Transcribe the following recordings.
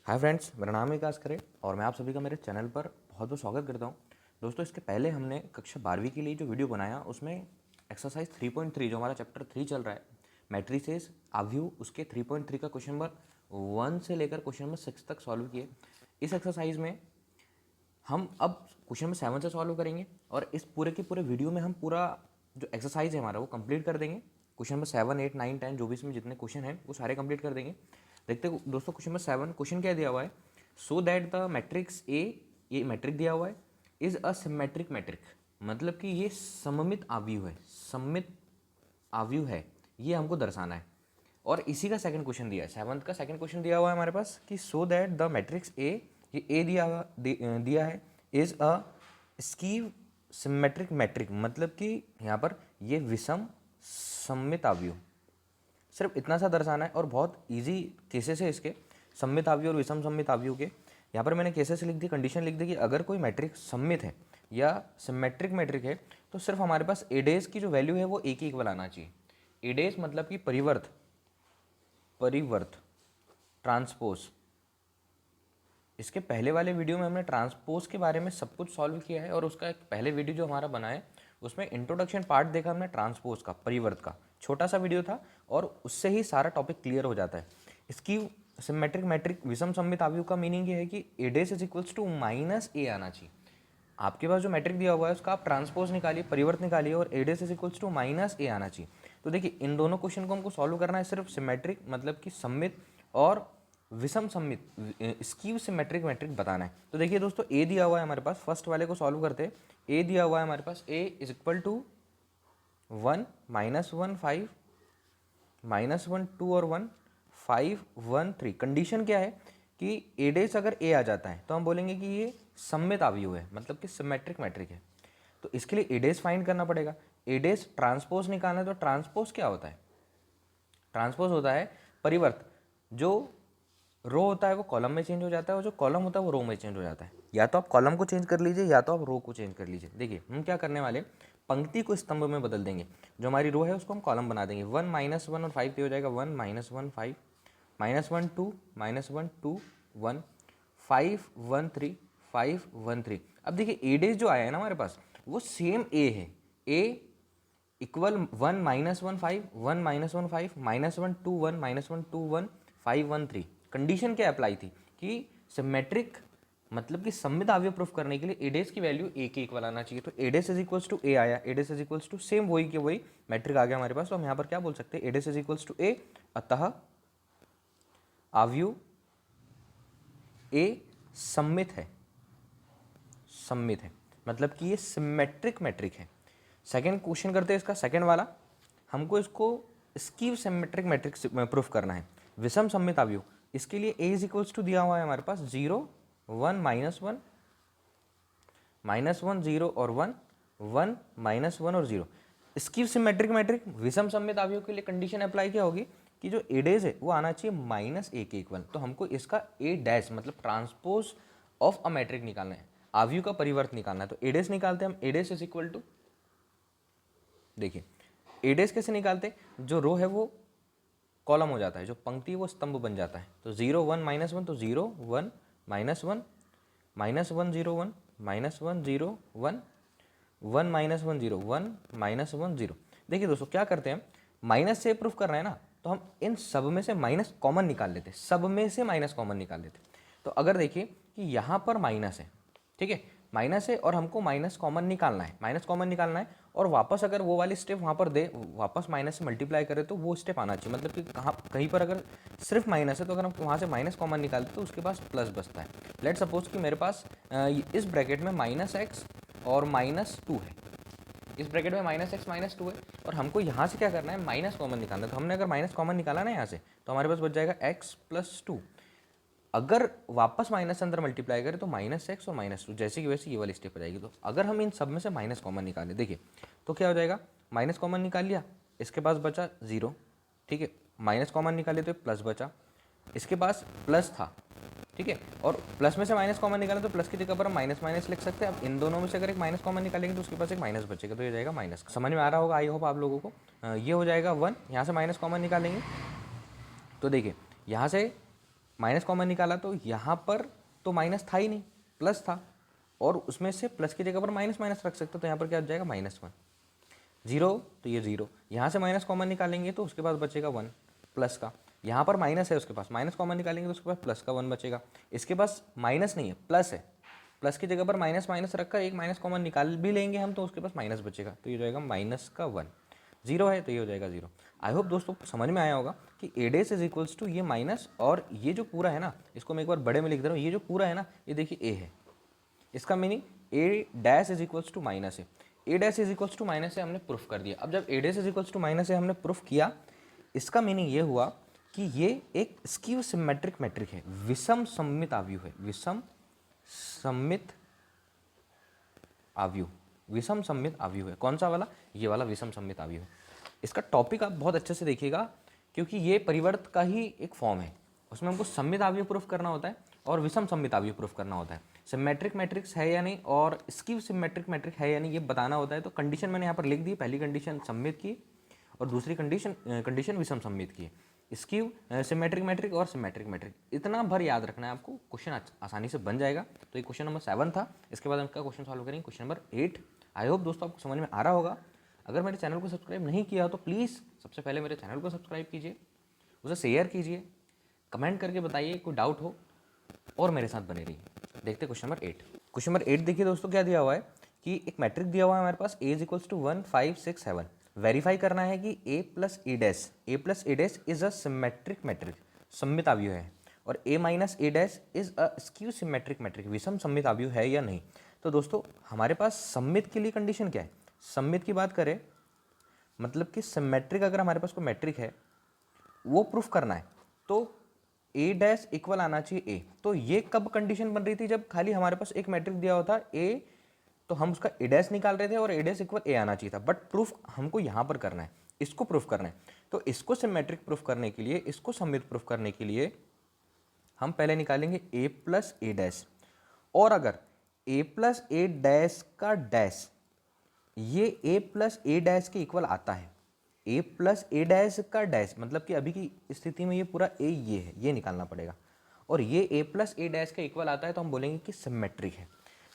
Hi friends, मेरा नाम है विकास खरे और मैं आप सभी का मेरे चैनल पर बहुत बहुत स्वागत करता हूं। दोस्तों, इसके पहले हमने कक्षा 12वीं के लिए जो वीडियो बनाया उसमें एक्सरसाइज 3.3 जो हमारा चैप्टर 3 चल रहा है मैट्रिसेस आव्यूह, उसके 3.3 का क्वेश्चन नंबर 1 से लेकर क्वेश्चन नंबर 6 तक सॉल्व किए। इस एक्सरसाइज में हम अब क्वेश्चन नंबर 7 से सॉल्व करेंगे और इस पूरे के पूरे वीडियो में हम पूरा जो एक्सरसाइज है हमारा वो कंप्लीट कर देंगे। क्वेश्चन नंबर 7, 8, 9, 10 जो भी इसमें जितने क्वेश्चन हैं वो सारे कंप्लीट कर देंगे। देखते हैं दोस्तों, क्वेश्चन नंबर 7 क्वेश्चन क्या दिया हुआ है। So that the matrix A, ये मैट्रिक दिया हुआ है, इज अ सिमेट्रिक मैट्रिक, मतलब कि ये सममित आव्यूह है, सममित आव्यूह है, ये हमको दर्शाना है। और इसी का सेकंड क्वेश्चन दिया है, 7th का सेकंड क्वेश्चन दिया हुआ है हमारे पास कि so that the matrix A, ये ए दिया है, इज अ स्कीव सिमेट्रिक मैट्रिक, मतलब कि यहाँ पर ये विषम सममित आव्यूह, सिर्फ इतना सा दर्शाना है। और बहुत इजी केसेस है इसके, सममित आव्यूह और विषम सममित आव्यूह के। यहाँ पर मैंने केसेस लिख दी, कंडीशन लिख दी कि अगर कोई मैट्रिक सममित है या सिमेट्रिक मैट्रिक है तो सिर्फ हमारे पास ए डेज की जो वैल्यू है वो एक ही इक्वल आना चाहिए। ए डेज मतलब कि परिवर्त, ट्रांसपोज। इसके पहले वाले वीडियो में हमने ट्रांसपोज के बारे में सब कुछ सॉल्व किया है और उसका एक पहले वीडियो जो हमारा बना है उसमें इंट्रोडक्शन पार्ट देखा हमने ट्रांसपोज का, परिवर्त का, छोटा सा वीडियो था और उससे ही सारा टॉपिक क्लियर हो जाता है। इसकी सिमेट्रिक मैट्रिक विषम सममित आव्यूह का मीनिंग ये है कि ए डेस is equals to minus A आना चाहिए। आपके पास जो मैट्रिक दिया हुआ है उसका आप ट्रांसपोज निकालिए, परिवर्त निकालिए और ए डेस is equals to minus A आना चाहिए। तो देखिए, इन दोनों क्वेश्चन को हमको सॉल्व करना है सिर्फ सिमेट्रिक मतलब कि सममित और विषम सममित, स्कीव सिमेट्रिक मैट्रिक बताना है। तो देखिए दोस्तों, ए दिया हुआ है हमारे पास, फर्स्ट वाले को सॉल्व करते हैं। ए दिया हुआ है हमारे पास, ए इज इक्वल टू 1, -1, 5, -1, 2 और 1, 5, 1, 3। कंडीशन क्या है कि ए डेस अगर ए आ जाता है तो हम बोलेंगे कि ये सममित आव्यूह है, मतलब कि सिमेट्रिक मैट्रिक है। तो इसके लिए ए डेस फाइंड करना पड़ेगा। ए डेस ट्रांसपोज निकालना है, तो ट्रांसपोज क्या होता है? ट्रांसपोज होता है परिवर्त। जो रो होता है वो कॉलम में चेंज हो जाता है और जो कॉलम होता है वो रो में चेंज हो जाता है। या तो आप कॉलम को चेंज कर लीजिए या तो आप रो को चेंज कर लीजिए। देखिए, हम क्या करने वाले, पंक्ति को स्तंभ में बदल देंगे, जो हमारी रो है उसको हम कॉलम बना देंगे। 1, -1 और 5 हो जाएगा 1, -1, 5, -1, 2, -1, 2, 1, 5, 1, 3, 5, 1, 3। अब देखिए, ए डेज जो आया है ना हमारे पास वो सेम ए है। ए इक्वल 1, -1, 5, 1, -1, 5, -1, 2, 1, -1, 2, 1, 5, 1, 3। कंडीशन क्या अप्लाई थी कि सिमेट्रिक मतलब कि सममित आव्यूह प्रूफ करने के लिए ए डेस की वैल्यू ए के इक्वल आना चाहिए। तो ए डेस इज इक्वल्स टू ए आया, ए डेस इज इक्वल्स टू सेम वही के वही मैट्रिक आ गया हमारे पास। तो हम यहाँ पर क्या बोल सकते हैं, ए डेस इज इक्वल्स टू ए, अतः आव्यूह ए सममित है, सममित है मतलब कि ये सिमेट्रिक मैट्रिक है। सेकेंड क्वेश्चन करते हैं इसका, सेकेंड वाला। हमको इसको स्कीव सिमेट्रिक मैट्रिक्स प्रूफ करना है, विषम सममित आव्यूह। इसके लिए ए इज इक्वल्स टू दिया हुआ है हमारे पास 0, 1, -1, -1, 0 और 1, 1, -1 और 0। स्कीव सिमेट्रिक मैट्रिक विषम सममित आव्यूह के लिए कंडीशन अप्लाई क्या होगी कि जो ए डेज है वो आना चाहिए -a के इक्वल। तो हमको इसका ए डैश मतलब ट्रांसपोज ऑफ अ मैट्रिक निकालना है, आव्यूह का परिवर्त निकालना है। तो ए डेश निकालते हैं हम, ए डेश इज इक्वल टू, देखिए ए डेश कैसे निकालते हैं, जो रो है वो कॉलम हो जाता है, जो पंक्ति है वो स्तंभ बन जाता है। तो 0, 1, -1, तो 0, 1, -1, -1, 0, 1, -1, 0, 1, 1, -1, 0, 1, -1, 0। देखिए दोस्तों, क्या करते हैं, माइनस से प्रूफ कर रहे हैं ना, तो हम इन सब में से माइनस कॉमन निकाल लेते हैं, सब में से माइनस कॉमन निकाल लेते हैं। तो अगर देखिए कि यहाँ पर माइनस है, ठीक है, माइनस है और हमको माइनस कॉमन निकालना है, माइनस कॉमन निकालना है और वापस अगर वो वाली स्टेप वहाँ पर दे, वापस माइनस से मल्टीप्लाई करें तो वो स्टेप आना चाहिए। मतलब कि कहीं पर अगर सिर्फ माइनस है तो अगर हम वहाँ से माइनस कॉमन निकालते तो उसके पास प्लस बचता है। लेट सपोज कि मेरे पास इस ब्रैकेट में -x और -2 है, इस ब्रैकेट में -x -2 है और हमको यहाँ से क्या करना है, माइनस कॉमन निकालना है। तो हमने अगर माइनस कॉमन निकाला ना यहाँ से, तो हमारे पास बच जाएगा x + 2। अगर वापस माइनस अंदर मल्टीप्लाई करें तो -x और -2 जैसे कि वैसे ये वाली स्टेप आ जाएगी। तो अगर हम इन सब में से माइनस कॉमन निकालें, देखिए तो क्या हो जाएगा, माइनस कॉमन निकाल लिया, इसके पास बचा 0, ठीक है, माइनस कॉमन निकाले तो प्लस बचा, इसके पास प्लस था, ठीक है, और प्लस में से माइनस कॉमन निकालें तो प्लस की जगह पर हम माइनस माइनस लिख सकते हैं। अब इन दोनों में से अगर एक माइनस कॉमन निकालेंगे तो उसके पास एक माइनस बचेगा, तो ये जाएगा माइनस। समझ में आ रहा होगा आई होप आप लोगों को। ये हो जाएगा 1, यहाँ से माइनस कॉमन निकालेंगे तो देखिए यहाँ से माइनस कॉमन निकाला तो यहाँ पर तो माइनस था ही नहीं, प्लस था, और उसमें से प्लस की जगह पर माइनस माइनस रख सकते, तो यहाँ पर क्या हो जाएगा -1। जीरो तो ये जीरो, यहाँ से माइनस कॉमन निकालेंगे तो उसके पास बचेगा 1 प्लस का, यहाँ पर माइनस है उसके पास, माइनस कॉमन निकालेंगे तो उसके पास प्लस का 1 बचेगा। इसके पास माइनस नहीं है, प्लस है, प्लस की जगह पर माइनस माइनस रखकर एक माइनस कॉमन निकाल भी लेंगे हम तो उसके पास माइनस बचेगा, तो ये हो जाएगा -1। जीरो है तो ये हो जाएगा जीरो। आई होप दोस्तों समझ में आया होगा कि A dash is equals to ये माइनस, और ये जो पूरा है ना, इसको मैं एक बार बड़े में लिख दे रहा हूँ, ये जो पूरा है ना, ये देखिए ए है, इसका meaning A dash is equals to minus है। A dash is equals to minus से हमने प्रूफ कर दिया। अब जब A dash is equals to minus से हमने प्रूफ किया, इसका मीनिंग ये हुआ कि ये एक स्क्यू सिमेट्रिक मैट्रिक है, विषम सममित आव्यूह है, विषम सममित आव्यूह, विषम सममित आव्यूह है। कौन सा वाला? ये वाला विषम सममित आव्यूह है। इसका टॉपिक आप बहुत अच्छे से देखिएगा, क्योंकि ये परिवर्त का ही एक फॉर्म है, उसमें हमको सममित आव्यूह प्रूफ करना होता है और विषम सममित आव्यूह प्रूफ करना होता है। सिमेट्रिक मैट्रिक्स है या नहीं और स्क्यू सिमेट्रिक मैट्रिक है या नहीं, ये बताना होता है। तो कंडीशन मैंने यहाँ पर लिख दी, पहली कंडीशन सममित की और दूसरी कंडीशन विषम सममित की। स्क्यू सिमेट्रिक मैट्रिक और सिमेट्रिक मैट्रिक, इतना भर याद रखना है आपको, क्वेश्चन आसानी से बन जाएगा। तो ये क्वेश्चन नंबर 7 था। इसके बाद हम क्या क्वेश्चन सॉल्व करेंगे, क्वेश्चन नंबर 8। आई होप दोस्तों आपको समझ में आ रहा होगा। अगर मेरे चैनल को सब्सक्राइब नहीं किया तो प्लीज़ सबसे पहले मेरे चैनल को सब्सक्राइब कीजिए, उसे शेयर कीजिए, कमेंट करके बताइए कोई डाउट हो, और मेरे साथ बने रहिए। देखते क्वेश्चन नंबर 8। क्वेश्चन नंबर 8 देखिए दोस्तों, क्या दिया हुआ है कि एक मैट्रिक दिया हुआ है हमारे पास, a is equals to 1 5 6 7। Verify करना है कि a plus A dash is a symmetric matrix, सममित आव्यूह है, और a minus A dash is a skew symmetric matrix, विषम सममित आव्यूह है या नहीं। तो दोस्तों हमारे पास सममित के लिए कंडीशन क्या है, सममित की बात करें मतलब कि सिमेट्रिक अगर हमारे पास कोई मैट्रिक है वो प्रूफ करना है तो ए डैश इक्वल आना चाहिए ए। तो ये कब कंडीशन बन रही थी, जब खाली हमारे पास एक मैट्रिक दिया होता ए, तो हम उसका ए डैश निकाल रहे थे और ए डैश इक्वल ए आना चाहिए था। बट प्रूफ हमको यहाँ पर करना है, इसको प्रूफ करना है। तो इसको सिमेट्रिक प्रूफ करने के लिए, इसको सममित प्रूफ करने के लिए हम पहले निकालेंगे ए प्लस ए डैश, और अगर ए प्लस ए डैश का डैश ये ए प्लस ए डैश के इक्वल आता है, ए प्लस ए डैश का डैश मतलब कि अभी की स्थिति में ये पूरा ए ये है, ये निकालना पड़ेगा, और ये ए प्लस ए डैश का इक्वल आता है तो हम बोलेंगे कि सिमेट्रिक है।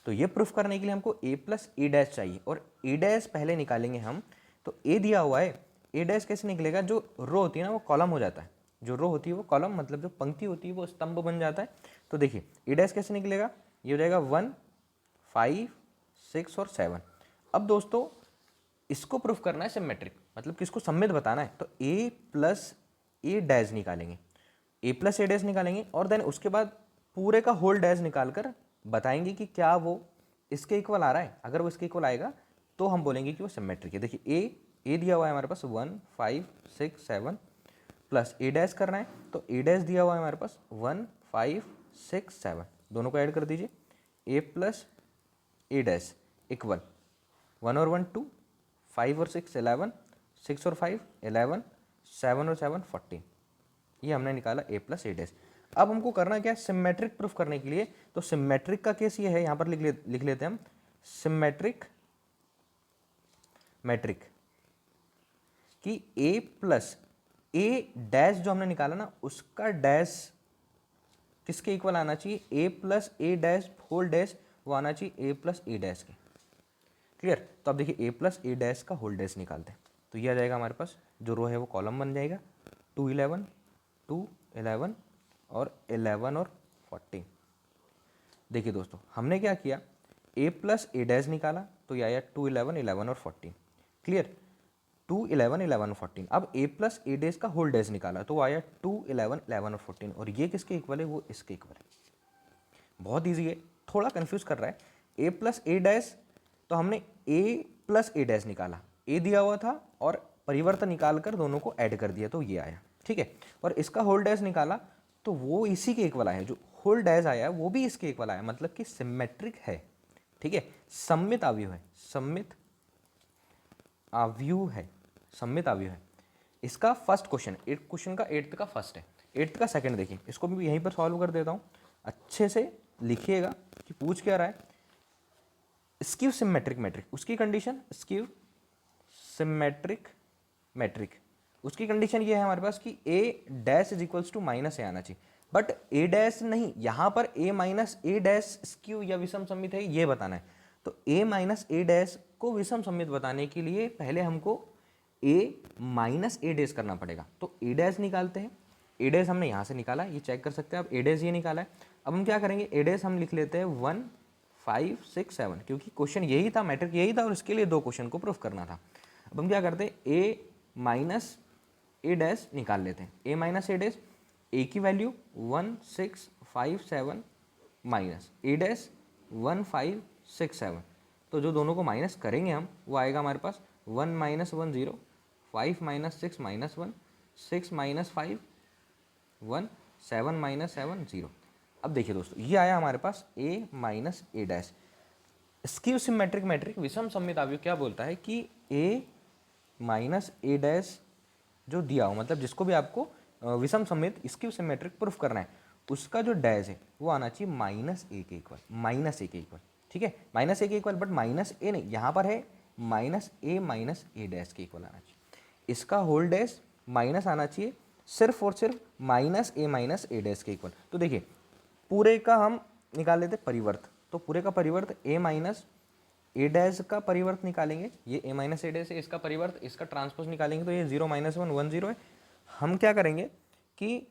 तो ये प्रूफ करने के लिए हमको ए प्लस ए डैश चाहिए, और ए डैश पहले निकालेंगे हम। तो ए दिया हुआ है, ए डैश कैसे निकलेगा, जो रो होती है ना वो कॉलम हो जाता है, जो रो होती है वो कॉलम, मतलब जो पंक्ति होती है वो स्तंभ बन जाता है। तो देखिए ए डैश कैसे निकलेगा, ये हो जाएगा 1 5 6 और 7। अब दोस्तों इसको प्रूफ करना है सिमेट्रिक, मतलब कि इसको सममित बताना है, तो ए प्लस ए डैश निकालेंगे, ए प्लस ए डैश निकालेंगे, और देन उसके बाद पूरे का होल डैश निकाल कर बताएंगे कि क्या वो इसके इक्वल आ रहा है। अगर वो इसके इक्वल आएगा तो हम बोलेंगे कि वो सिमेट्रिक है। देखिए ए दिया हुआ है हमारे पास 1 5 6 7 प्लस ए डैश करना है, तो ए डैश दिया हुआ है हमारे पास 1 5 6 7, दोनों को ऐड कर दीजिए, ए प्लस ए डैश इक्वल 1 और 1 2, 5 और 6 11, 6 और 5 11, 7 और 7 14। ये हमने निकाला ए प्लस ए डैश। अब हमको करना क्या है, सिमेट्रिक प्रूफ करने के लिए, तो सिमेट्रिक का केस ये है, यहाँ पर लिख लेते हैं हम सिमेट्रिक मैट्रिक कि ए प्लस ए डैश जो हमने निकाला ना उसका डैश किसके इक्वल आना चाहिए, ए plus A dash whole dash वो आना चाहिए ए प्लस ए डैश के। क्लियर। तो अब देखिए ए प्लस ए डैश का होल डैश निकालते हैं, तो ये आ जाएगा हमारे पास, जो रो है वो कॉलम बन जाएगा, 2 11 2 11 और 11 और 14। देखिए दोस्तों हमने क्या किया, ए प्लस ए डैश निकाला तो ये आया 2 11 11 और 14। क्लियर। 2 11 11 और 14। अब ए प्लस ए डैश का होल डैश निकाला तो आया 2 11 11 और 14, और ये किसके इक्वल है, वो इसके इक्वल है। बहुत ईजी है, थोड़ा कंफ्यूज कर रहा है। ए प्लस ए डैश, तो हमने ए प्लस ए डैश निकाला, ए दिया हुआ था और परिवर्तन निकाल कर दोनों को ऐड कर दिया तो ये आया। ठीक है। और इसका होल डैश निकाला तो वो इसी के इक्वल आया, जो होल डैश आया वो भी इसके इक्वल आया, मतलब कि सिमेट्रिक है। ठीक है, सममित आव्यूह है, सममित आव्यूह है, सममित आव्यूह है। इसका फर्स्ट क्वेश्चन, क्वेश्चन का 8th का फर्स्ट है। 8th का सेकंड देखिए, इसको भी यहीं पर सॉल्व कर देता हूँ, अच्छे से लिखिएगा कि पूछ क्या रहा है। स्क्यू सिमेट्रिक मैट्रिक, उसकी कंडीशन स्क्यू सिमेट्रिक मैट्रिक, उसकी कंडीशन ये है हमारे पास कि A dash is equals to minus A आना चाहिए। बट ए डैश नहीं, यहाँ पर A minus A dash skew या विषम सममित है ये बताना है। तो ए माइनस ए डैश को विषम सममित बताने के लिए पहले हमको ए माइनस ए डैश करना पड़ेगा। तो ए डैश निकालते हैं, ए डैश हमने यहाँ से निकाला, ये चेक कर सकते हैं आप, ए डैश ये निकाला है। अब हम क्या करेंगे, ए डैश हम लिख लेते हैं 1 5 6 7, क्योंकि क्वेश्चन यही था, मैट्रिक यही था और इसके लिए 2 क्वेश्चन को प्रूफ करना था। अब हम क्या करते हैं, ए माइनस ए डैश निकाल लेते हैं। ए माइनस ए डैश, ए की वैल्यू 1 6 5 7 माइनस ए डैश 1 5 6 7, तो जो दोनों को माइनस करेंगे हम वो आएगा हमारे पास 1 minus 1 0, 5 minus 6 minus 1, 6 minus 5 1, 7 minus 7 0। अब देखिए दोस्तों, ये आया हमारे पास ए minus A dash. Skew symmetric matrix विषम सममित अवयव क्या बोलता है कि ए माइनस ए डैश जो दिया हो, मतलब जिसको भी आपको विषम सममित स्क्यू सिमेट्रिक प्रूफ करना है, उसका जो डैश है वो आना चाहिए माइनस ए के इक्वल, माइनस ए के इक्वल। ठीक है, माइनस ए के इक्वल, बट माइनस ए नहीं, यहाँ पर है माइनस ए डैश के इक्वल आना चाहिए। इसका होल डैश माइनस आना चाहिए सिर्फ और सिर्फ माइनस ए डैश के इक्वल। तो देखिए पूरे का हम निकाल लेते परिवर्त, तो पूरे का परिवर्त ए माइनस ए डैश का परिवर्त निकालेंगे, ये ए माइनस ए डैश है, इसका परिवर्त, इसका ट्रांसपोज निकालेंगे तो ये 0 माइनस 1 1 0 है। हम क्या करेंगे कि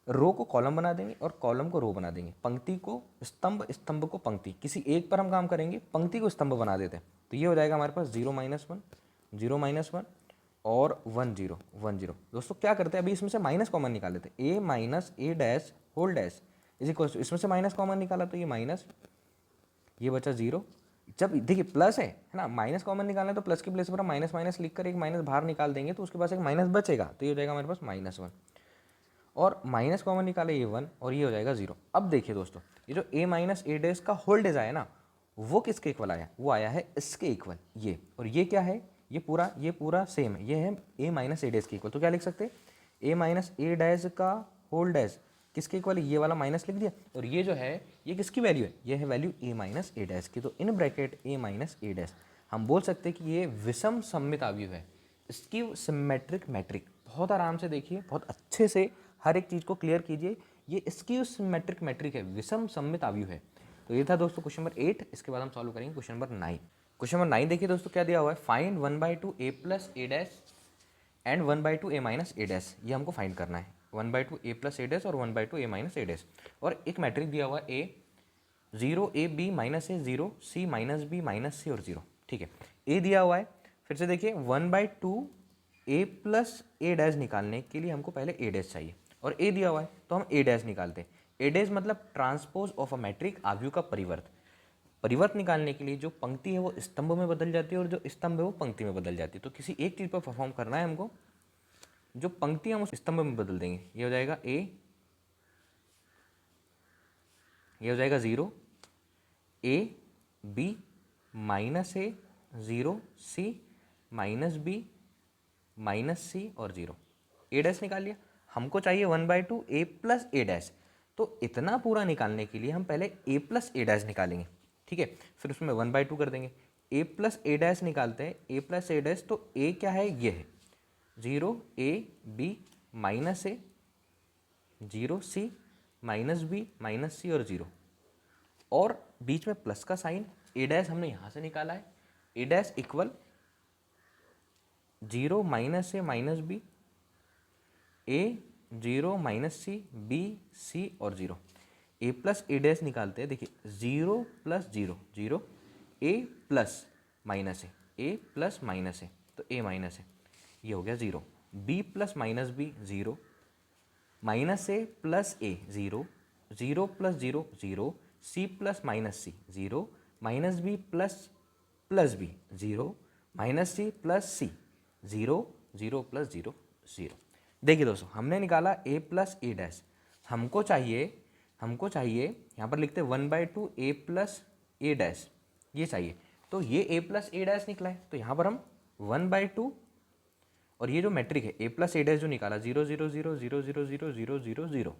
रो को कॉलम बना देंगे और कॉलम को रो बना देंगे, पंक्ति को स्तंभ, स्तंभ को पंक्ति, किसी एक पर हम काम करेंगे, पंक्ति को स्तंभ बना देते हैं। तो ये हो जाएगा हमारे पास 0 माइनस 1 0 माइनस 1 और 1 0 1 0। दोस्तों क्या करते हैं, अभी इसमें से माइनस कॉमन निकाल लेते हैं, A minus A dash whole dash is equal to, इसमें से माइनस कॉमन निकाला तो ये माइनस, ये बचा 0। जब देखिए प्लस है ना, माइनस कॉमन निकालना है तो प्लस के प्लेस पर हम माइनस माइनस लिखकर एक माइनस बाहर निकाल देंगे, तो उसके पास एक माइनस बचेगा, तो ये हो जाएगा हमारे पास माइनस 1, और माइनस कॉमन निकाले ये 1 और ये हो जाएगा 0। अब देखिए दोस्तों, ये जो ए माइनस ए डैश का होल डैश आया ना, वो किसके इक्वल आया, वो आया है इसके इक्वल, ये, और ये क्या है, ये पूरा सेम है, ये है ए माइनस ए डैश के इक्वल। तो क्या लिख सकते हैं, ए माइनस ए डैश का होल डैश किसके इक्वल है, ये वाला माइनस लिख दिया, और ये जो है ये किसकी वैल्यू है, ये है value A minus A dash की। तो in bracket A minus A dash हम बोल सकते हैं कि ये विषम सममित अवयव है, स्क्यू सिमेट्रिक मैट्रिक। बहुत आराम से देखिए, बहुत अच्छे से हर एक चीज़ को क्लियर कीजिए, ये स्क्यू सिमेट्रिक मैट्रिक है, विषम सममित अवयव है। तो ये था दोस्तों क्वेश्चन नंबर 8। इसके बाद हम सॉल्व करेंगे क्वेश्चन नंबर 9। क्वेश्चन नंबर 9 देखिए दोस्तों, क्या दिया हुआ है, find 1/2 A plus A dash and 1/2 A minus A dash, ये हमको फाइंड करना है, 1/2 ए प्लस ए डैश और 1/2 ए माइनस ए डैश। और एक मैट्रिक दिया हुआ है A 0 A B minus A 0 C minus B minus C और 0। ठीक है, ए दिया हुआ है, फिर से देखिए 1/2 ए प्लस ए डैश निकालने के लिए हमको पहले ए डैश चाहिए, और ए दिया हुआ है तो हम ए डैश निकालते हैं। ए डैश मतलब ट्रांसपोज ऑफ अ मैट्रिक, अवयव का परिवर्त। परिवर्त निकालने के लिए जो पंक्ति है वो स्तंभ में बदल जाती है और जो स्तंभ है वो पंक्ति में बदल जाती है। तो किसी एक चीज़ पर परफॉर्म करना है हमको, जो पंक्ति हम उस स्तंभ में बदल देंगे, ये हो जाएगा ए, ये हो जाएगा 0 A B minus A 0 C minus B minus C और 0। ए डैश निकाल लिया, हमको चाहिए 1/2 ए प्लस ए डैश। तो इतना पूरा निकालने के लिए हम पहले ए प्लस ए डैश निकालेंगे। ठीक है, फिर उसमें 1/2 कर देंगे, ए प्लस ए डैश निकालते हैं, ए प्लस ए डैश, तो ए क्या है, ये है 0 A B minus A 0 C minus B minus C और 0, और बीच में प्लस का साइन, ए डैश हमने यहाँ से निकाला है, A dash equal 0 minus A minus B, A 0 minus C B C और 0। ए प्लस ए डैश निकालते हैं, देखिए 0 plus 0 0, A plus minus A plus minus A, तो ए माइनस ए, ये हो गया 0, B plus minus B 0, minus A plus A 0, 0 plus 0 0, C plus minus C 0, minus B plus B 0, minus C plus C 0, 0 plus 0 0। देखिए दोस्तों, हमने निकाला ए plus A dash, हमको चाहिए यहाँ पर लिखते 1/2 ए प्लस ए डैश, ये चाहिए। तो ये ए प्लस ए डैश निकला है, तो यहाँ पर हम 1/2, और ये जो मैट्रिक है ए प्लस ए डैश जो निकाला 0 0 0 0 0 0 0 0 0,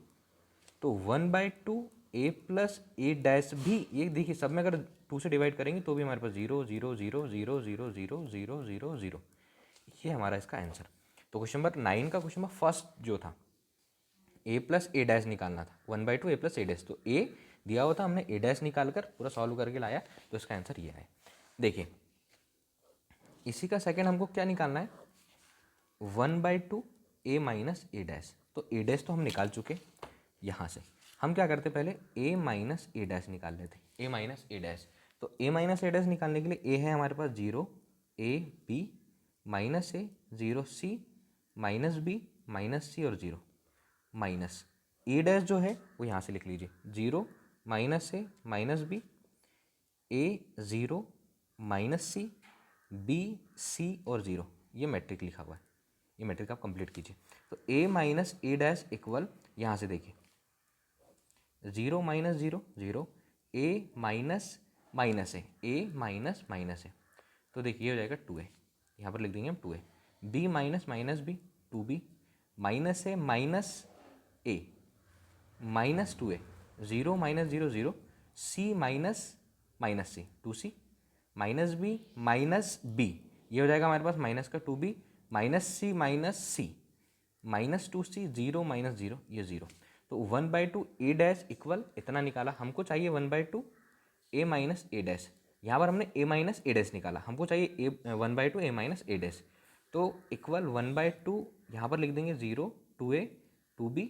तो 1/2 ए प्लस ए डैश भी, ये देखिए सब में अगर 2 से डिवाइड करेंगे तो भी हमारे पास 0 0 0 0 0 0 0 0 0, ये हमारा इसका आंसर। तो क्वेश्चन नंबर 9 का क्वेश्चन नंबर फर्स्ट जो था ए प्लस ए डैश निकालना था, 1/2 ए प्लस ए डैश। तो ए दिया हुआ था, हमने ए डैश निकाल कर पूरा सॉल्व करके लाया, तो इसका आंसर ये है। देखिए इसी का सेकंड हमको क्या निकालना है, 1/2 ए माइनस ए डैश। तो ए डैश तो हम निकाल चुके, यहाँ से हम क्या करते पहले ए माइनस ए डैश निकाल लेते, ए माइनस ए डैश। तो ए माइनस ए डैश निकालने के लिए ए है हमारे पास 0 A B minus A 0 C minus B minus C और 0 माइनस ए डैश जो है वो यहाँ से लिख लीजिए 0 minus A minus B A 0 minus C B C और 0, ये मैट्रिक लिखा हुआ है, ये मैट्रिक आप कंप्लीट कीजिए। तो A minus A dash equal, यहाँ से देखिए 0 माइनस 0 0 ए माइनस माइनस है ए माइनस माइनस है, तो देखिए हो जाएगा 2a, यहाँ पर लिख देंगे हम 2a। B minus minus B 2b minus है minus A minus 2a 0 minus 0 0 C minus minus C 2c minus B minus B, ये हो जाएगा हमारे पास माइनस का 2b माइनस सी माइनस 2c 0 माइनस 0 ये 0। तो 1/2 ए डैश इक्वल इतना निकाला, हमको चाहिए 1/2 ए माइनस ए डैश, यहाँ पर हमने ए माइनस ए डैश निकाला, हमको चाहिए ए 1/2 ए माइनस ए डैश। तो इक्वल 1/2 यहाँ पर लिख देंगे 0 2a 2b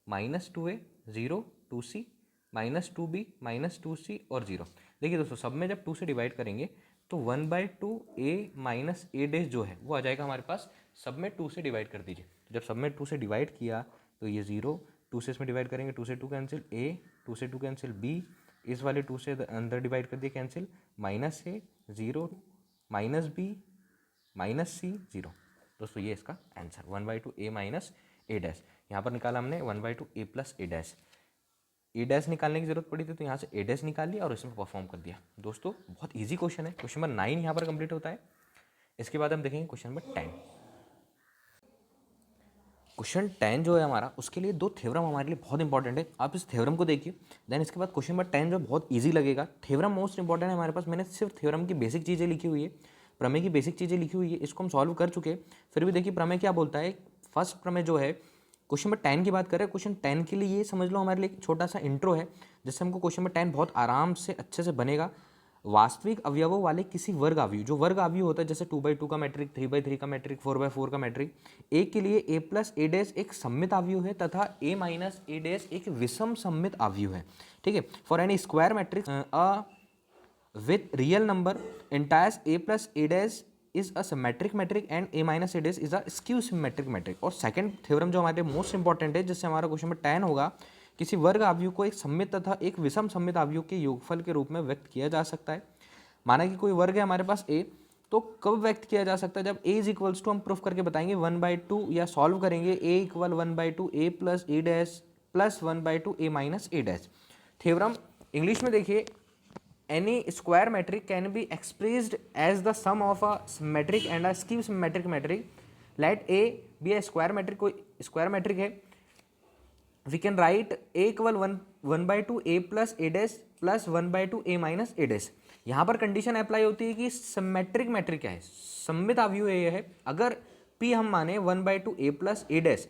minus 2a 0 2c minus 2b minus 2c और 0। देखिए दोस्तों सब में जब 2 से डिवाइड करेंगे तो 1/2 ए माइनस ए डैश जो है वो आ जाएगा हमारे पास, सब में 2 से डिवाइड कर दीजिए। जब सब में 2 से डिवाइड किया तो ये 0 2 से इसमें डिवाइड करेंगे, 2 से 2 कैंसिल ए 2 से 2 कैंसिल बी, इस वाले 2 से अंदर डिवाइड कर दिए cancel, minus A 0 minus B minus C 0। दोस्तों ये इसका answer 1/2 A minus A dash. यहाँ पर निकाला हमने 1/2 ए plus A dash, A dash निकालने की जरूरत पड़ी थी तो यहाँ से ए डैश निकाल लिया और इसमें परफॉर्म कर दिया। दोस्तों बहुत इजी क्वेश्चन है, क्वेश्चन नंबर 9 यहाँ पर कंप्लीट होता है। इसके बाद हम देखेंगे क्वेश्चन नंबर 10। क्वेश्चन 10 जो है हमारा, उसके लिए 2 थ्योरम हमारे लिए बहुत इंपॉर्टेंट है, आप इस थ्योरम को देखिए। देन इसके बाद क्वेश्चन नंबर 10 जो बहुत ईजी लगेगा, थ्योरम मोस्ट इंपॉर्टेंट है हमारे पास। मैंने सिर्फ थ्योरम की बेसिक चीज़ें लिखी हुई है, प्रमेय की बेसिक चीज़ें लिखी हुई है, इसको हम सॉल्व कर चुके। फिर भी देखिए प्रमेय क्या बोलता है। फर्स्ट प्रमेय जो है क्वेश्चन नंबर 10 की बात करें, क्वेश्चन 10 के लिए ये समझ लो हमारे लिए एक छोटा सा इंट्रो है, जिससे हमको क्वेश्चन नंबर 10 बहुत आराम से अच्छे से बनेगा। वास्तविक अवयवों वाले किसी वर्ग अवयव, जो वर्ग अवयव होता है जैसे 2/2 का मैट्रिक, 3/3 का मैट्रिक, 4/4 का मैट्रिक, ए के लिए ए प्लस ए डैश एक सममित अवयव है तथा ए माइनस ए डैश एक विषम सममित अवयव है। ठीक है, for any square matrix with real number entries A plus A dash is a symmetric matrix and A minus A dash is a skew symmetric matrix. और सेकंड थ्योरम जो हमारे मोस्ट इंपॉर्टेंट है, जिससे हमारा क्वेश्चन नंबर 10 होगा, किसी वर्ग अवयव को एक सममित तथा एक विषम सममित अवयव के योगफल के रूप में व्यक्त किया जा सकता है। माना कि कोई वर्ग है हमारे पास a, तो कब व्यक्त किया जा सकता है, जब a इज इक्वल्स टू, हम प्रूफ करके बताएंगे 1/2 या सॉल्व करेंगे a equal 1/2 a plus A dash plus 1/2 a minus A dash. Theorem English में देखिए, any square matrix can be expressed as the sum of a symmetric and a skew symmetric matrix. Let A be a square matrix, कोई square matrix है, we can write a equal 1/2 a plus A dash plus 1/2 a minus A dash. यहाँ पर condition apply होती है कि symmetric matric क्या है, सममित अवयव ये है। अगर p हम माने 1/2 a plus A dash,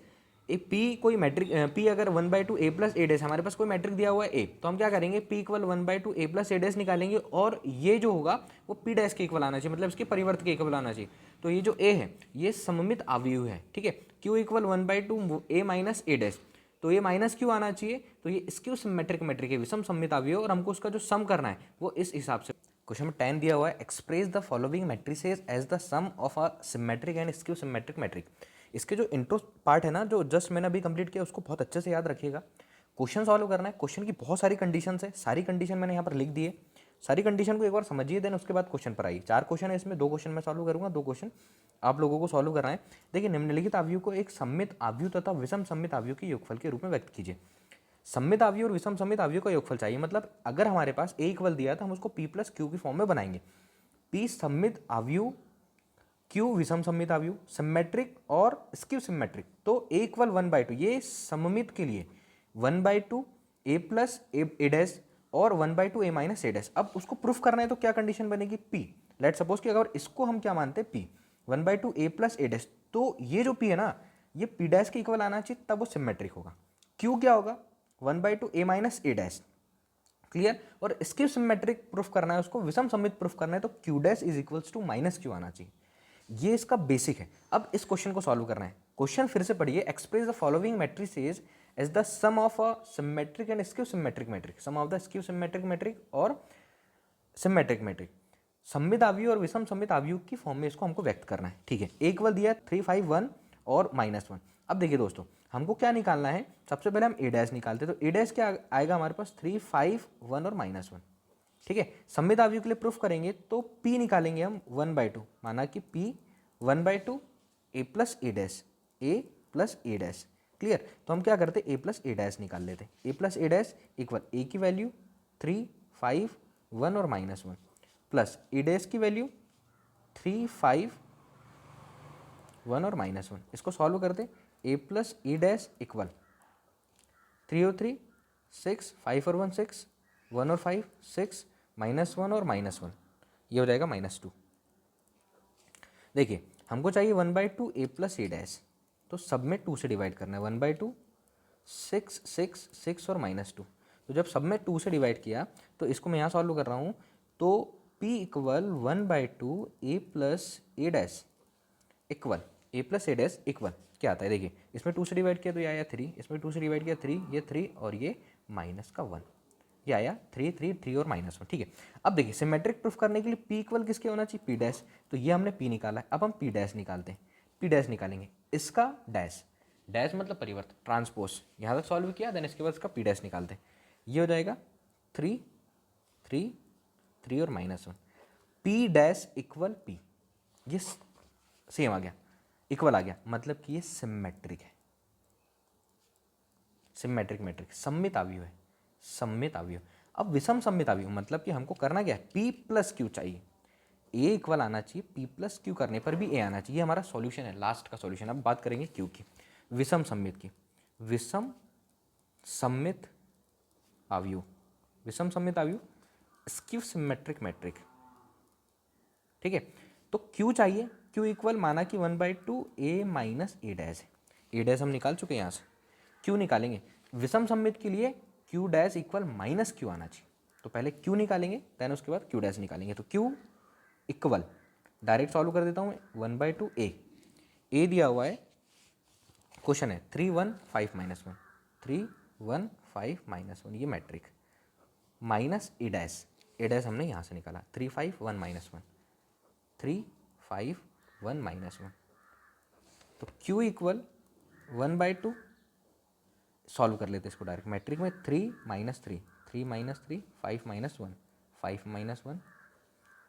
p कोई मैट्रिक, p अगर 1/2 a प्लस ए डैश, हमारे पास कोई मैट्रिक दिया हुआ है a, तो हम क्या करेंगे, p equal 1/2 a plus A dash निकालेंगे और ये जो होगा वो p डैश के इक्वल आना चाहिए, मतलब इसके परिवर्त के इक्वल आना चाहिए। तो ये जो a है ये सममित अवयव है। ठीक है, q equal 1/2 a minus A dash, तो ये माइनस क्यों आना चाहिए, तो ये स्क्यू सिमेट्रिक मैट्रिक है, विषम सममित अवयव, और हमको उसका जो सम करना है वो इस हिसाब से। क्वेश्चन में 10 दिया हुआ है, express the following matrices as the sum of a symmetric and skew symmetric matrix. इसके जो इंट्रो पार्ट है ना, जो जस्ट मैंने अभी कंप्लीट किया, उसको बहुत अच्छे से याद रखिएगा। क्वेश्चन सॉल्व करना है, क्वेश्चन की बहुत सारी कंडीशंस है, सारी कंडीशन मैंने यहाँ पर लिख दी है, सारी कंडीशन को एक बार समझिए, देन उसके बाद क्वेश्चन पर आइए। 4 क्वेश्चन है इसमें, 2 क्वेश्चन मैं सॉल्व करूंगा, 2 क्वेश्चन आप लोगों को सॉल्व करना है। देखिए, निम्नलिखित अवयव को एक सममित अवयव तथा विषम सममित अवयव के योगफल के रूप में व्यक्त कीजिए। सममित अवयव और विषम सममित अवयव का योगफल चाहिए, मतलब अगर हमारे पास a इक्वल दिया तो हम उसको p प्लस क्यू की फॉर्म में बनाएंगे। p सममित अवयव, q विषम सममित अवयव, सिमेट्रिक और स्क्यू सिमेट्रिक। तो a इक्वल 1/2, ये सममित के लिए 1/2 a प्लस ए डैश और 1/2 a माइनस ए डैश। अब उसको प्रूफ करना है तो क्या कंडीशन बनेगी, p। लेट सपोज कि अगर इसको हम क्या मानते हैं p 1/2 a plus A dash, तो ये जो p है ना, ये पी डैश के इक्वल आना चाहिए, तब वो सिमेट्रिक होगा। क्यू क्या होगा, 1/2 a minus A dash, clear. और इसके सिमेट्रिक प्रूफ करना है, उसको विषम सममित प्रूफ करना है, तो Q dash is equals to minus Q आना चाहिए। ये इसका बेसिक है। अब इस क्वेश्चन को सॉल्व करना है। क्वेश्चन फिर से पढ़िए, express the following matrices as the sum of a symmetric and skew symmetric matrix, sum of the skew symmetric matrix और सिमेट्रिक मैट्रिक, सममित आव्यूह और विषम सममित आव्यूह की फॉर्म में इसको हमको व्यक्त करना है, ठीक है। एक बल दिया 3, 5, 1 और -1। अब देखिए दोस्तों, हमको क्या निकालना है, सबसे पहले हम ए डैश निकालते हैं, तो ए डैश क्या आएगा हमारे पास 3, 5, 1 और -1, ठीक है। सममित आव्यूह के लिए प्रूफ करेंगे तो P निकालेंगे हम 1/2, माना कि P 1/2 a plus A dash, a plus A dash, clear. तो हम क्या करते, a प्लस ए डैश निकाल लेते, a plus A dash equal a की वैल्यू 3, 5, 1 और -1 प्लस ए डैश की वैल्यू 3, 5, 1 और -1। इसको सॉल्व करते, a plus A dash equal 3 और 3 6, 5 और 1 6, 1 और 5 6, -1 और -1, ये हो जाएगा -2। देखिए हमको चाहिए 1/2 a प्लस ए डैश, तो सब में 2 से डिवाइड करना है, 1/2 6, 6, 6 और -2। तो जब सब में 2 से डिवाइड किया तो इसको मैं यहाँ सॉल्व कर रहा हूँ, तो P equal 1/2 a plus A dash equal a plus A dash equal क्या आता है, देखिए इसमें 2 से डिवाइड किया तो ये आया 3, इसमें 2 से डिवाइड किया 3, ये 3 और ये -1, ये आया 3, 3, 3 और -1, ठीक है। अब देखिए सिमेट्रिक प्रूफ करने के लिए P इक्वल किसके होना चाहिए, P डैश, तो ये हमने P निकाला है। अब हम P डैश निकालते हैं, P डैश निकालेंगे, इसका डैश, डैश मतलब परिवर्त, ट्रांसपोज, यहाँ तक सॉल्व किया, देन इसके बाद इसका P डैश निकालते हैं, ये हो जाएगा 3, 3, 3 और -1, P डैश इक्वल P, ये सेम आ गया, इक्वल आ गया, मतलब कि ये सिमेट्रिक है, सिमेट्रिक मैट्रिक, सममित आव्यूह है, सममित आव्यूह। अब विषम सममित आव्यूह मतलब कि हमको करना क्या है, P प्लस क्यू चाहिए, A इक्वल आना चाहिए, P प्लस क्यू करने पर भी A आना चाहिए, ये हमारा सॉल्यूशन है, लास्ट का सॉल्यूशन। अब बात करेंगे क्यू की, विषम सममित की, विषम सममित आव्यूह, विषम सममित आव्यूह स्क्यू सिमेट्रिक मैट्रिक, ठीक है। तो क्यू चाहिए, क्यू इक्वल माना कि 1/2 a माइनस ए डैश है, ए डैश हम निकाल चुके हैं यहाँ से, क्यू निकालेंगे विषम सममित के लिए, Q dash equal minus Q आना चाहिए, तो पहले क्यू निकालेंगे, देन उसके बाद क्यू डैश निकालेंगे। तो क्यू इक्वल, डायरेक्ट सॉल्व कर देता हूँ मैं, 1/2 ए दिया हुआ है, क्वेश्चन है 3, 1, 5, -1, 3, 1, 5, -1, ये मैट्रिक माइनस ए डैश हमने यहाँ से निकाला, 3, 5, 1, -1, 3, 5, 1, -1, तो Q इक्वल 1/2, सॉल्व कर लेते इसको डायरेक्ट मैट्रिक में, 3, -3, 3, -3, 5, -1, 5, -1,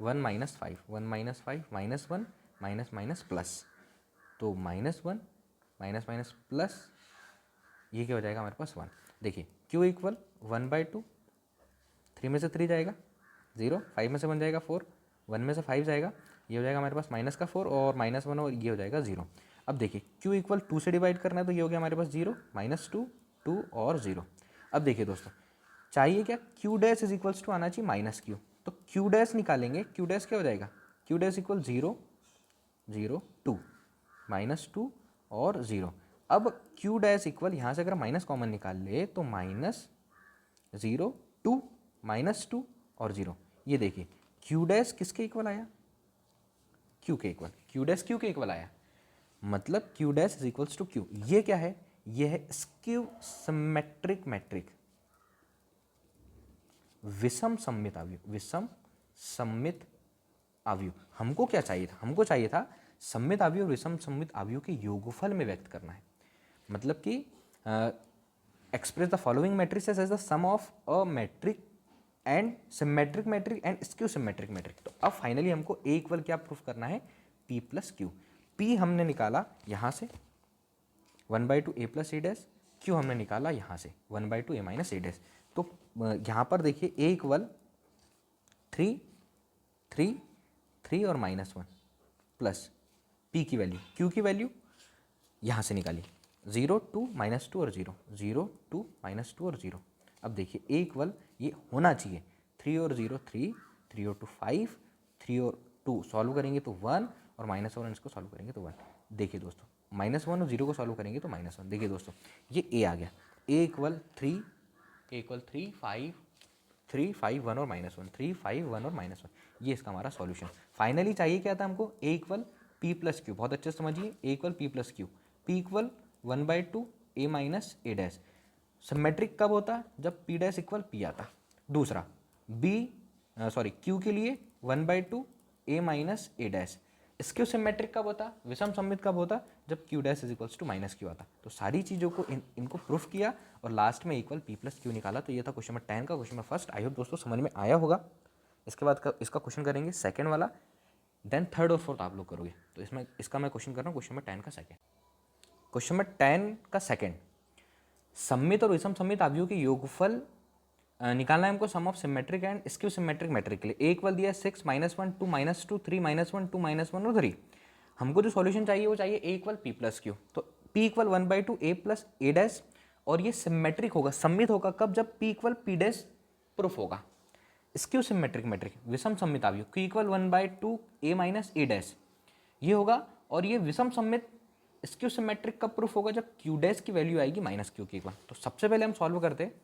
1, -5, 1, -5, -1, माइनस प्लस, तो -1 माइनस प्लस, ये क्या हो जाएगा हमारे पास 1। देखिए Q इक्वल 1/2, 3 में से 3 जाएगा 0, 5 में से 1 जाएगा 4, 1 में से 5 जाएगा, ये हो जाएगा हमारे पास -4 और -1 और ये हो जाएगा 0। अब देखिए Q इक्वल 2 से डिवाइड करना है, तो ये हो गया हमारे पास 0, -2, 2 और 0। अब देखिए दोस्तों, चाहिए क्या, Q dash is equals to आना चाहिए -Q, तो Q डैश निकालेंगे, Q डैश क्या हो जाएगा, Q डैश इक्वल 0, 0, 2, -2 और 0। अब Q डैश इक्वल, यहाँ से अगर माइनस कॉमन निकाल ले तो -0, 2, -2 और 0, ये देखिए Q डैश किसके इक्वल आया, Q के इक्वल, Q डैश Q के इक्वल आया, मतलब Q dash is equals to Q। ये क्या है, ये है स्क्यू सिमेट्रिक मैट्रिक, विषम सममित आव्यूह, विषम सममित आव्यूह। हमको क्या चाहिए था, हमको चाहिए था सममित आव्यूह और विषम सममित आव्यूह के योगफल में व्यक्त करना है, मतलब कि express the following matrices as the sum of a matrix and symmetric matrix and skew symmetric matrix. तो अब फाइनली हमको A इक्वल क्या प्रूफ करना है, P प्लस क्यू। P हमने निकाला यहाँ से 1/2 a plus A dash, Q हमने निकाला यहाँ से 1/2 a माइनस ए डैश। तो यहाँ पर देखिए A इक्वल 3, 3, 3 और -1 प्लस P की वैल्यू, Q की वैल्यू यहाँ से निकाली 0, 2, -2 और 0, 0, 2, -2 और 0। अब देखिए A इक्वल ये होना चाहिए 3 और 0 3, 3 और 2 5, 3 और 2 सॉल्व करेंगे तो 1 और -1 इसको सॉल्व करेंगे तो 1। देखिए दोस्तों -1 और 0 को सॉल्व करेंगे तो -1। देखिए दोस्तों, ये a आ गया, a इक्वल 3, a इक्वल 3 5 3 5 1 और -1, 3 5 1 और -1, ये इसका हमारा सॉल्यूशन। फाइनली चाहिए क्या था हमको, a equal p plus Q. बहुत अच्छे से समझिए, a equal p plus Q, p equal 1/2 a minus a dash. Symmetric कब होता, जब p डैश इक्वल p आता। दूसरा q के लिए 1/2 a minus a dash. Skew symmetric कब होता, विषम सममित कब होता, जब q dash is equals to minus Q आता। तो सारी चीज़ों को इनको प्रूफ किया और लास्ट में इक्वल p प्लस क्यू निकाला। तो ये था क्वेश्चन नंबर 10 का, question number first. I hope दोस्तों समझ में आया होगा। इसके बाद इसका क्वेश्चन करेंगे सेकंड वाला, देन थर्ड और फोर्थ आप लोग करोगे। तो इसमें इसका मैं क्वेश्चन कर रहा हूँ क्वेश्चन नंबर 10 का सेकंड। क्वेश्चन नंबर 10 का सेकंड, सममित और विषम सममित अवयवों के योगफल निकालना है हमको, sum of symmetric and skew symmetric matrix के लिए। ए इक्वल दिया है 6 -1 2 -2 3 -1 2 -1 और 3। हमको जो सॉल्यूशन चाहिए वो चाहिए ए इक्वल पी प्लस क्यू। तो P equal 1/2 A plus A dash, और ये सिमेट्रिक होगा, सममित होगा कब, जब P equal P dash proof होगा। स्क्यू सिमेट्रिक मैट्रिक विषम सममित अवयव q equal 1/2 a minus A dash, ये होगा। और ये विषम सममित स्क्यू सिमेट्रिक कब प्रूफ होगा, जब q डैश की वैल्यू आएगी -q के इक्वल। तो सबसे पहले हम सॉल्व करते हैं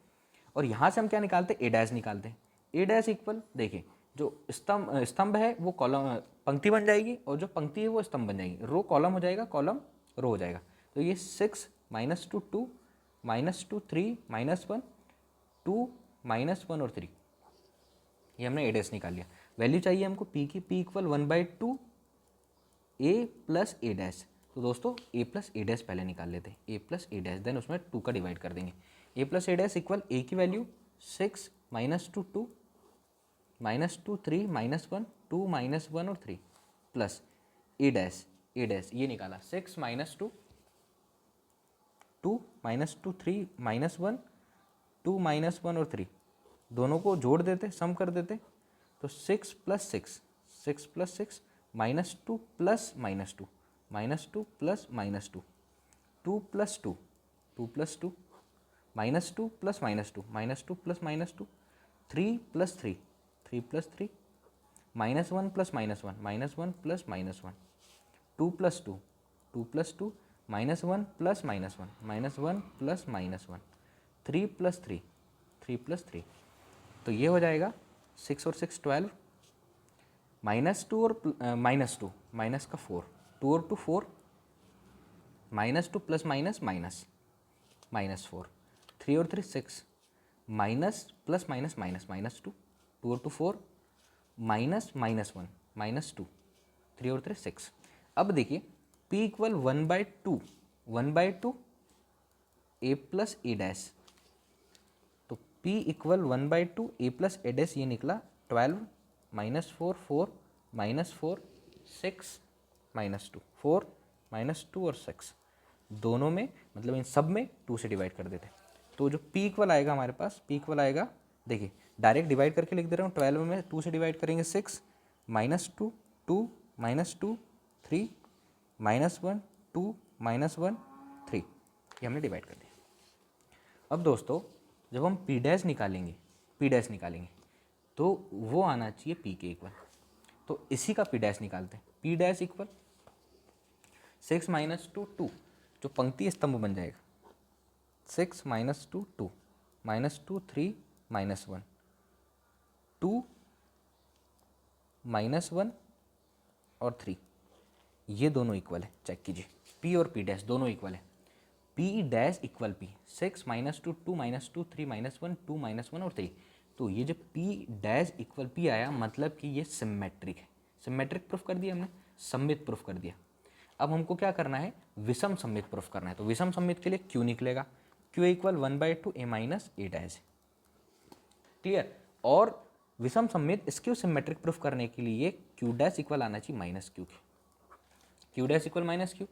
और यहाँ से हम क्या निकालते हैं, ए डैश निकालते हैं। ए डैश इक्वल, देखिए जो स्तंभ है वो कॉलम पंक्ति बन जाएगी, और जो पंक्ति है वो स्तंभ बन जाएगी। रो कॉलम हो जाएगा, कॉलम रो हो जाएगा। तो ये 6 -2 2 -2 3 -1 2 -1 और 3, ये हमने ए डैश निकाल लिया। वैल्यू चाहिए हमको p की, p equal 1/2 a plus A dash. तो दोस्तों a प्लस ए डैश पहले निकाल लेते हैं, a plus A dash, then उसमें 2 का डिवाइड कर देंगे। a plus A dash equal a की वैल्यू 6 -2 2 -2 3 -1 2 -1 और 3 प्लस ए डैश ये निकाला 6 -2 2 -2 3 -1 2 -1 और 3, दोनों को जोड़ देते, सम कर देते। तो 6 + 6 -2 plus -2 -2 plus -2 2 + 2 2 + 2 -2 plus -2 -2 plus -2 3 + 3 3 + 3 -1 plus -1 -1 plus -1 2 + 2 2 + 2 -1 plus -1 -1 plus -1 3 + 3 3 + 3। तो ये हो जाएगा 6 और 6 12, -2 और -2 माइनस का 4, 2 और 2 4, -2 प्लस -4, 3 और 3 6, माइनस प्लस माइनस माइनस -2, 2 और 2 4, -1 -2, 3 और 3 6। अब देखिए p equal 1/2 a plus A dash. तो p equal 1/2 a plus A dash, ये निकला 12 -4 4 -4 6 -2 4 -2 और 6, दोनों में मतलब इन सब में 2 से डिवाइड कर देते। तो जो p इक्वल आएगा हमारे पास, p इक्वल आएगा, देखिए डायरेक्ट डिवाइड करके लिख दे रहा हूँ। 12 में 2 से डिवाइड करेंगे 6 -2 2 -2 3 -1 2 -1 3, ये हमने डिवाइड कर दिया। अब दोस्तों जब हम p डैश निकालेंगे तो वो आना चाहिए p के इक्वल। तो इसी का p डैश निकालते हैं। p डैश इक्वल 6 -2 2, जो पंक्ति स्तंभ बन जाएगा, 6 -2 2 -2 3 -1 2 -1 और 3, ये दोनों इक्वल है। चेक कीजिए, p और p डैश दोनों इक्वल है। p डैश इक्वल p, 6 -2 2 -2 3 -1 2 -1 और 3। तो ये जो p डैश इक्वल p आया, मतलब कि ये सिमेट्रिक है। सिमेट्रिक प्रूफ कर दिया हमने, सममित प्रूफ कर दिया। अब हमको क्या करना है, विषम सममित प्रूफ करना है। तो विषम सममित के लिए q निकलेगा, q equal 1/2 a minus A dash. Clear. और विषम सममित स्क्यू सिमेट्रिक प्रूफ करने के लिए q डैश इक्वल आना चाहिए -q के, q डैश इक्वल -q।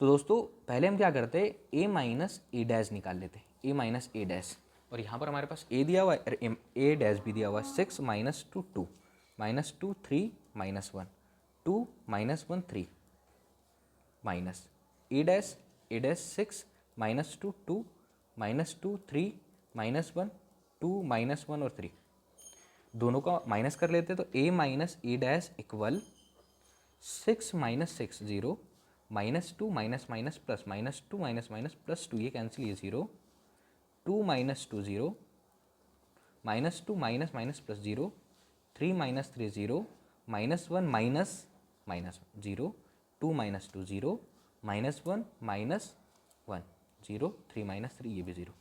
तो दोस्तों पहले हम क्या करते हैं, a माइनस ए डैश निकाल लेते हैं, a माइनस ए डैश। और यहाँ पर हमारे पास a दिया हुआ है, a डैश भी दिया हुआ है, 6 -2 2 -2 3 -1 2 -1 3 माइनस ए डैश 6 -2 2 -2 3 -1 2 -1 और 3, दोनों का माइनस कर लेते हैं। तो a minus A dash equal 6 -6 0 -2 minus minus plus, -2 minus minus +2, ये कैंसिल, ये 0, 2 minus 2 0, -2 minus minus plus 0, 3 minus 3 0, -1 minus minus 0, 2 minus 2 0, -1 minus 1 0, 3 minus 3, ये भी 0,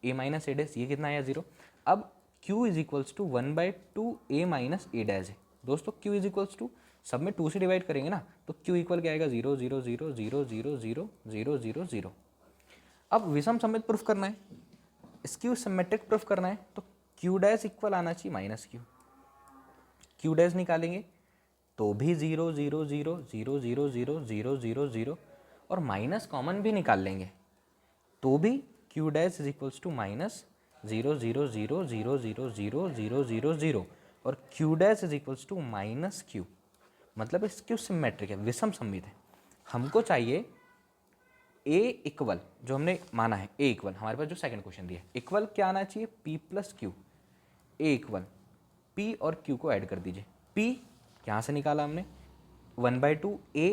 a माइनस ए डैश, ये कितना आया 0। अब q is equals to 1/2 a minus A dash है दोस्तों। q इज इक्वल्स टू, सब में 2 से डिवाइड करेंगे ना, तो q इक्वल क्या आएगा 0 0 0 0 0 0 0 0 0। अब विषम समित प्रूफ करना है, स्क्यू सिमेट्रिक प्रूफ करना है, तो q डैश इक्वल आना चाहिए -q। q डैश निकालेंगे तो भी 0 0 0 0 0 0 0 0 0, और माइनस कॉमन भी निकाल लेंगे तो भी q dash is equals to -0 0 0 0 0 0 0 0 0, और q dash is equals to -q। मतलब स्क्यू सिमेट्रिक है, विषम सममित है। हमको चाहिए a इक्वल, जो हमने माना है a इक्वल, हमारे पास जो सेकंड क्वेश्चन दिया है, इक्वल क्या आना चाहिए p plus Q. a equal p और q को ऐड कर दीजिए। p यहाँ से निकाला हमने 1/2 a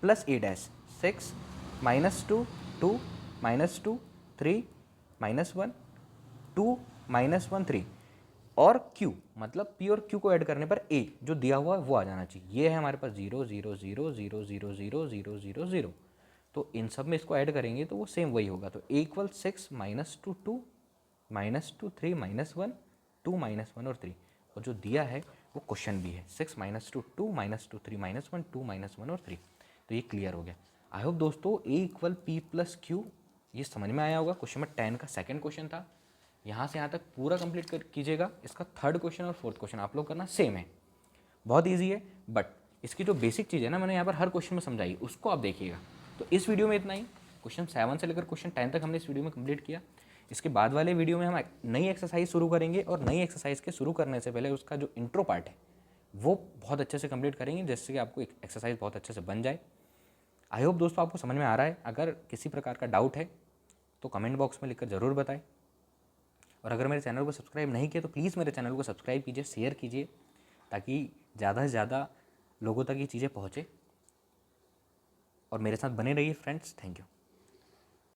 प्लस ए डैश, 6 -2 2 -2 3 -1 2 -1 3, और q मतलब p और q को ऐड करने पर a जो दिया हुआ है वो आ जाना चाहिए। ये है हमारे पास 0 0 0 0 0 0 0 0 0, तो इन सब में इसको ऐड करेंगे तो वो सेम वही होगा। तो a इक्वल 6 -2 2 -2 3 -1 2 -1 और 3, और जो दिया है वो क्वेश्चन भी है 6 -2 2 -2 3 -1 2 -1 और 3। तो ये क्लियर हो गया। आई होप दोस्तों a equal p plus Q ये समझ में आया होगा। क्वेश्चन नंबर 10 का सेकंड क्वेश्चन था। यहाँ से यहाँ तक पूरा कंप्लीट कीजिएगा। इसका थर्ड क्वेश्चन और फोर्थ क्वेश्चन आप लोग करना सेम है, बहुत ईजी है, बट इसकी जो बेसिक चीज़ है ना, मैंने यहाँ पर हर क्वेश्चन में समझाई, उसको आप देखिएगा। तो इस वीडियो में इतना ही, क्वेश्चन 7 से लेकर क्वेश्चन 10 तक हमने इस वीडियो में कंप्लीट किया। इसके बाद वाले वीडियो में हम नई एक्सरसाइज शुरू करेंगे, और नई एक्सरसाइज के शुरू करने से पहले उसका जो इंट्रो पार्ट है वो बहुत अच्छे से कंप्लीट करेंगे, जिससे कि आपको एक एक्सरसाइज बहुत अच्छे से बन जाए। आई होप दोस्तों आपको समझ में आ रहा है। अगर किसी प्रकार का डाउट है तो कमेंट बॉक्स में लिखकर ज़रूर बताएं, और अगर मेरे चैनल को सब्सक्राइब नहीं किया तो प्लीज़ मेरे चैनल को सब्सक्राइब कीजिए, शेयर कीजिए, ताकि ज़्यादा से ज़्यादा लोगों तक ये चीज़ें पहुँचे। और मेरे साथ बने रहिए फ्रेंड्स। Thank you.